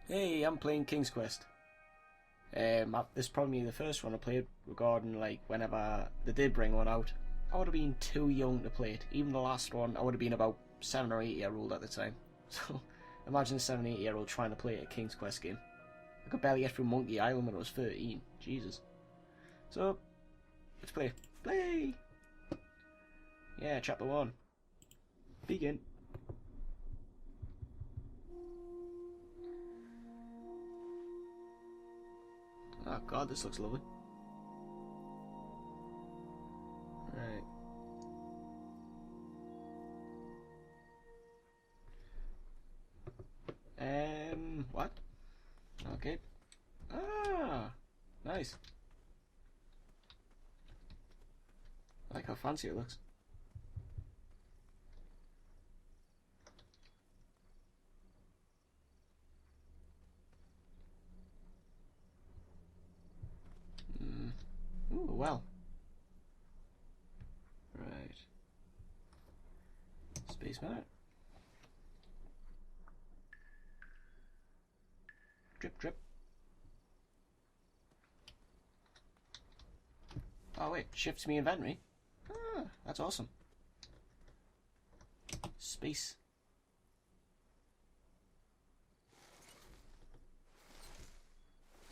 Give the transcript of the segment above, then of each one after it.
Hey, I'm playing King's Quest. This is probably the first one I played regarding like whenever they did bring one out. I would have been too young to play it. Even the last one, I would have been about 7 or 8 year old at the time. So imagine a 7 or 8 year old trying to play a King's Quest game. I could barely get through Monkey Island when I was 13. Jesus. So let's play. Play. Yeah, chapter 1. Begin. Oh god, this looks lovely. Right. What? Okay. Ah, nice. I like how fancy it looks. Ooh, well. Right. Space mat. Drip, drip. Oh wait, shifts me inventory. Ah, that's awesome. Space.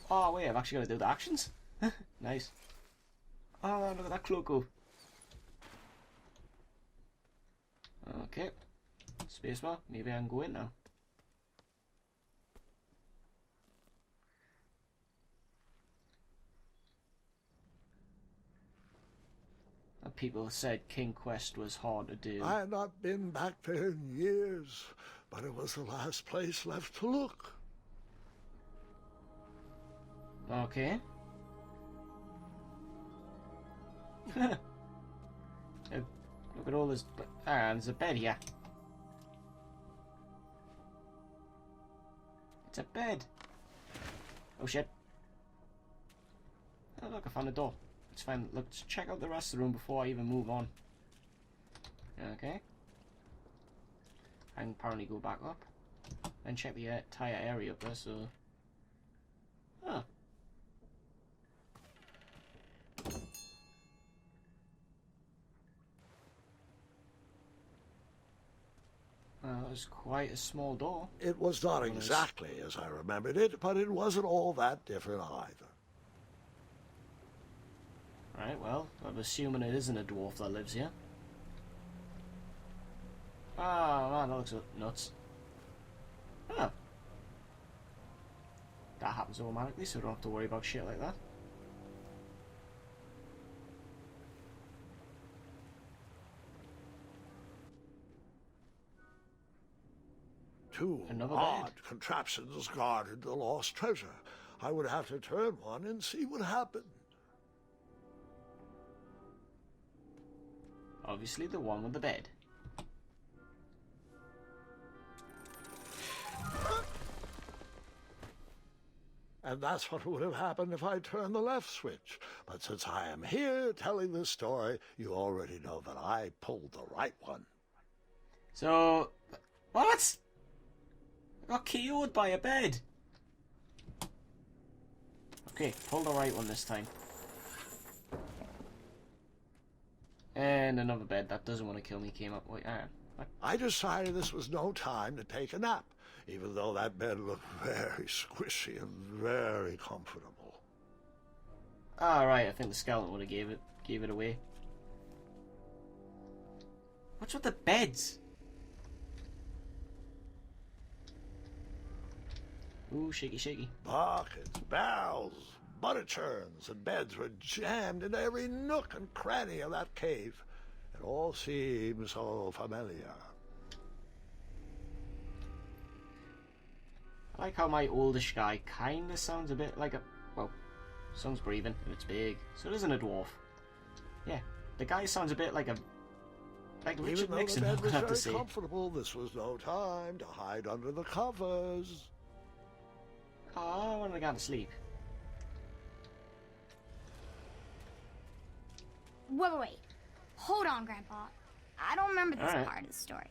Oh wait, I've actually got to do the actions. Nice. Oh, look at that cloak go. Okay. Spacebar. Maybe I can go in now. And people said King Quest was hard to do. I had not been back there in years, but it was the last place left to look. Okay. Look at all this. There's a bed here. It's a bed. Oh shit. Oh look, I found a door. Let's find. Let's check out the rest of the room before I even move on. Okay. I can apparently go back up and check the entire area up there. So. Oh. Well, that was quite a small door. It was not exactly as I remembered it, but it wasn't all that different either. Right, well, I'm assuming it isn't a dwarf that lives here. Oh, man, that looks nuts. Oh. That happens automatically, so I don't have to worry about shit like that. Another odd bed. contraptions guarded the lost treasure. I would have to turn one and see what happened. Obviously the one with the bed. And that's what would have happened if I turned the left switch. But since I am here telling this story, you already know that I pulled the right one. So, what? I got KO'd by a bed. Okay, pull the right one this time. And another bed that doesn't want to kill me came up. Wait, what? I decided this was no time to take a nap, even though that bed looked very squishy and very comfortable. Ah, right, I think the skeleton would have gave it away. What's with the beds? Ooh, shaky, shaky. Buckets, barrels, butter churns, and beds were jammed into every nook and cranny of that cave. It all seems so familiar. I like how my oldish guy kinda sounds a bit like a... Well, sounds breathing, and it's big, so it isn't a dwarf. Yeah, the guy sounds a bit like a... Like Richard Nixon, I'm Even though the bed gonna was have to very say. comfortable, this was no time to hide under the covers. Oh, when I got to sleep. Wait. Hold on, Grandpa. I don't remember this Alright. part of the story.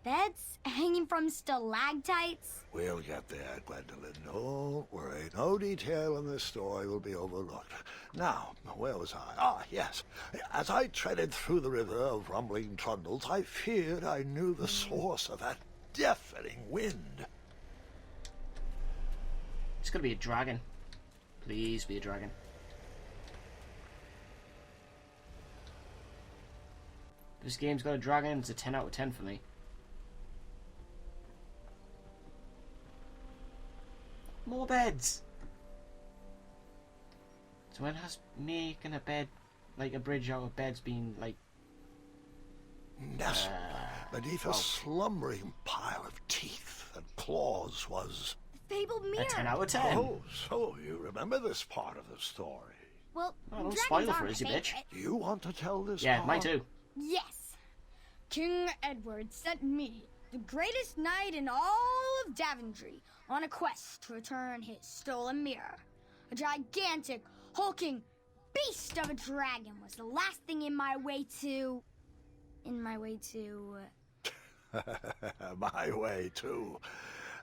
Beds hanging from stalactites? We'll get there, Gwendolyn. Don't worry. No detail in this story will be overlooked. Now, where was I? Ah, yes. As I treaded through the river of rumbling trundles, I feared I knew the source of that deafening wind. It's gonna be a dragon. Please be a dragon. This game's got a dragon. It's a 10 out of 10 for me. More beds! So when has making a bed, like a bridge out of beds, been like... Nestled beneath a slumbering pile of teeth and claws was... The fabled mirror. A 10 out of 10. Oh, so you remember this part of the story. Well, Oh, don't dragons spoil it are for my us, you bitch. favorite. Do you want to tell this Yeah, part? mine too. Yes. King Edward sent me, the greatest knight in all of Daventry, on a quest to return his stolen mirror. A gigantic, hulking beast of a dragon was the last thing in my way to... My way, too.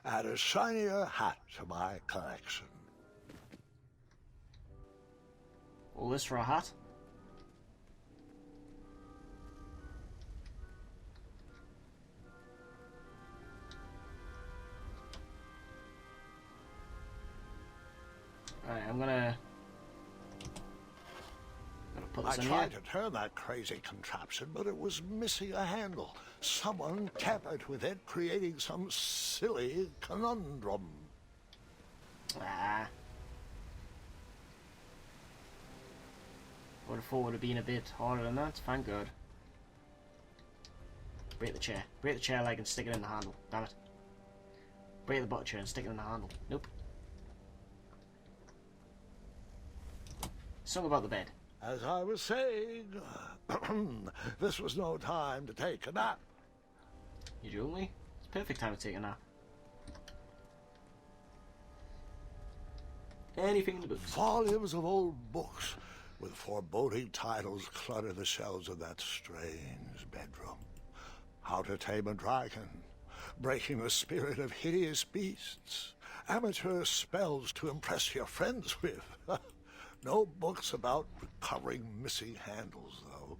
Add a shinier hat to my collection. All this for a hat? Alright, I'm gonna put I this in tried here. to turn that crazy contraption, but it was missing a handle. Someone tampered with it, creating some silly conundrum. Ah. Would have thought it would have been a bit harder than that. Thank God. Break the chair. Break the chair leg and stick it in the handle. Damn it. Break the butt chair and stick it in the handle. Nope. Song about the bed. As I was saying, this was no time to take a nap. You joking me? It's perfect time to take a nap. Anything in the books. Volumes of old books with foreboding titles clutter the shelves of that strange bedroom. How to Tame a Dragon, Breaking the Spirit of Hideous Beasts, Amateur Spells to Impress Your Friends with. No books about recovering missing handles, though.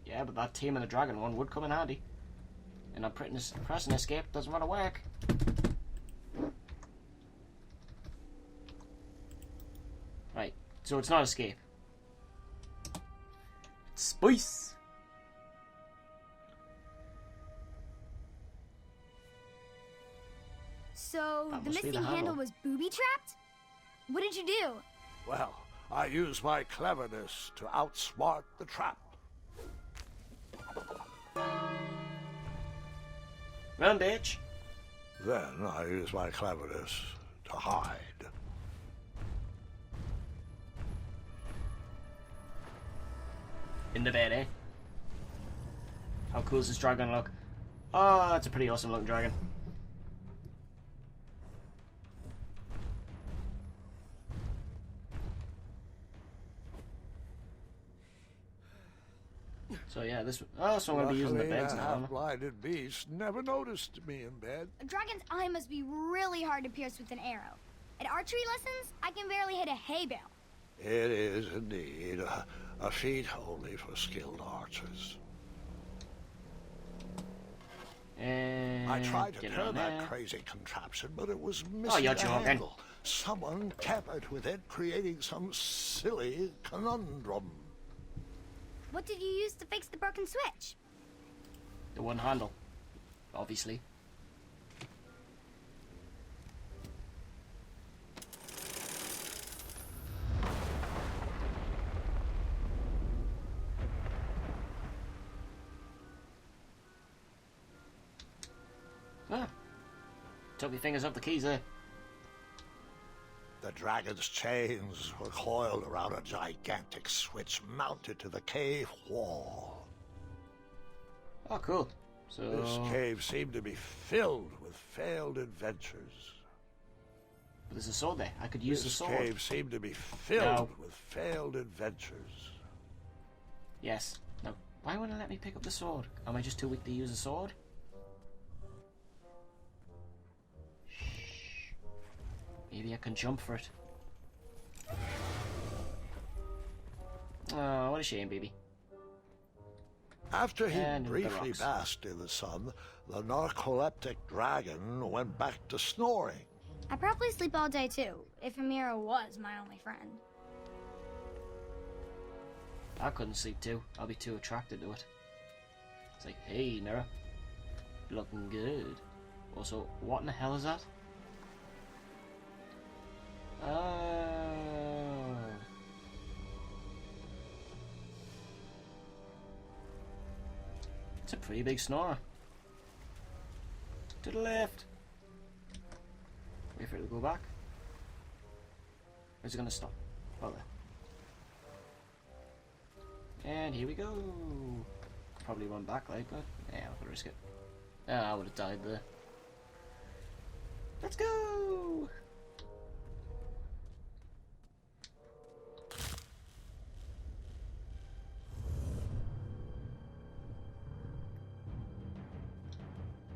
Yeah, but that Tame of the Dragon one would come in handy. And I'm pressing escape doesn't want to work. Right, so it's not escape. It's spice! So, That the must be the missing handle handle. was booby-trapped? What did you do? Well, I used my cleverness to outsmart the trap. Run, bitch! Then I used my cleverness to hide. In the bed, eh? How cool does this dragon look? Oh, that's a pretty awesome looking dragon. So yeah, this. Oh, so I'm gonna be using the Luckily, beds that now. half-blinded beast never noticed me in bed. A dragon's eye must be really hard to pierce with an arrow. At archery lessons, I can barely hit a hay bale. It is indeed a feat only for skilled archers. And I tried to get it turn on that there. crazy contraption, but it was missing you're a joking. handle. Someone tampered with it, creating some silly conundrum. What did you use to fix the broken switch? The one handle, obviously. Ah, took my fingers off the keys there. The dragon's chains were coiled around a gigantic switch mounted to the cave wall. Oh, cool. So This cave seemed to be filled with failed adventures. but there's a sword there. I could use the This sword. cave seemed to be filled No. with failed adventures. Yes. No. Why wouldn't it let me pick up the sword? Am I just too weak to use a sword? Maybe I can jump for it. Oh, what a shame, baby. After he And into the briefly rocks. basked in the sun, the narcoleptic dragon went back to snoring. I'd probably sleep all day too, if Amira was my only friend. I couldn't sleep too. I'll be too attracted to it. It's like, hey, Nera. Looking good. Also, what in the hell is that? Oh. It's a pretty big snorer. To the left. Wait for it to go back. Or is it going to stop? Oh, there. And here we go. Probably run back like, but yeah, I'll risk it. Ah, I would have died there. Let's go!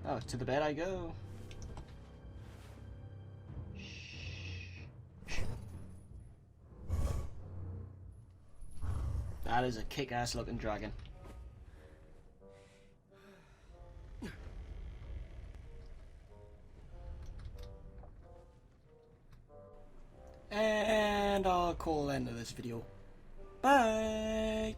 Oh, to the bed I go. That is a kick-ass looking dragon. And I'll call the end of this video. Bye!